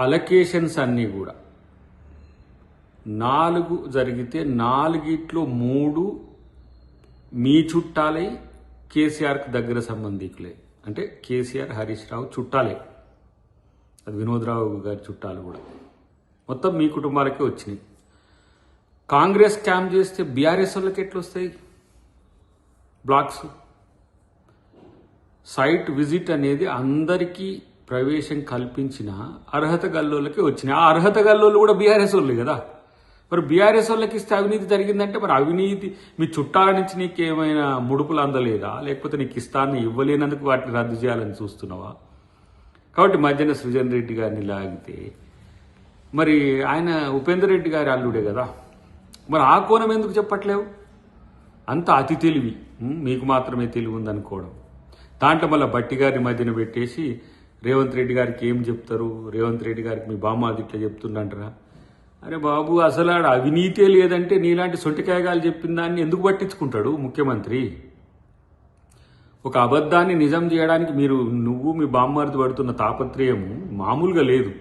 Allocations అన్నీ కూడా 4 జరిగితే 4గిట్లో 3 మీ చుట్టాలై కేసీఆర్కి దగ్గర సంబంధికులే. అంటే కేసీఆర్ హరీష్ రావు చుట్టాలే, అది వినోద్రావు గారి చుట్టాలు కూడా, మొత్తం మీ కుటుంబాలకే వచ్చినాయి. కాంగ్రెస్ క్యాంప్ చేస్తే బీఆర్ఎస్ వాళ్ళకి ఎట్లా వస్తాయి బ్లాక్స్? సైట్ విజిట్ అనేది అందరికీ ప్రవేశం కల్పించిన అర్హత గల్లోళ్ళకి వచ్చినాయి. ఆ అర్హత గల్లోళ్ళు కూడా బీఆర్ఎస్ వాళ్ళే కదా. మరి బీఆర్ఎస్ వాళ్ళకి ఇస్తే అవినీతి జరిగిందంటే మరి అవినీతి మీ చుట్టాల నుంచి నీకు ఏమైనా ముడుపులు అందలేదా, లేకపోతే నీకు ఇస్తాన్ని ఇవ్వలేనందుకు వాటిని రద్దు చేయాలని చూస్తున్నావా? కాబట్టి మధ్యన సృజన్ రెడ్డి గారిని లాగితే మరి ఆయన ఉపేందర్ రెడ్డి గారి అల్లుడే కదా, మరి ఆ కోణం ఎందుకు చెప్పట్లేవు? అంత అతి తెలివి, మీకు మాత్రమే తెలివి ఉందనుకోవడం. దాంట్లో మళ్ళీ బట్టి గారిని మధ్యన పెట్టేసి రేవంత్ రెడ్డి గారికి ఏం చెప్తారు, రేవంత్ రెడ్డి గారికి మీ బామ్మాది ఇట్లా చెప్తుండంటారా? అరే బాబు, అసలు ఆడ అవినీతే లేదంటే నీలాంటి సొంటికాయగాలు చెప్పిన దాన్ని ఎందుకు పట్టించుకుంటాడు ముఖ్యమంత్రి? ఒక అబద్ధాన్ని నిజం చేయడానికి నువ్వు మీ బామ్మారిది పడుతున్న తాపత్రయము మామూలుగా లేదు.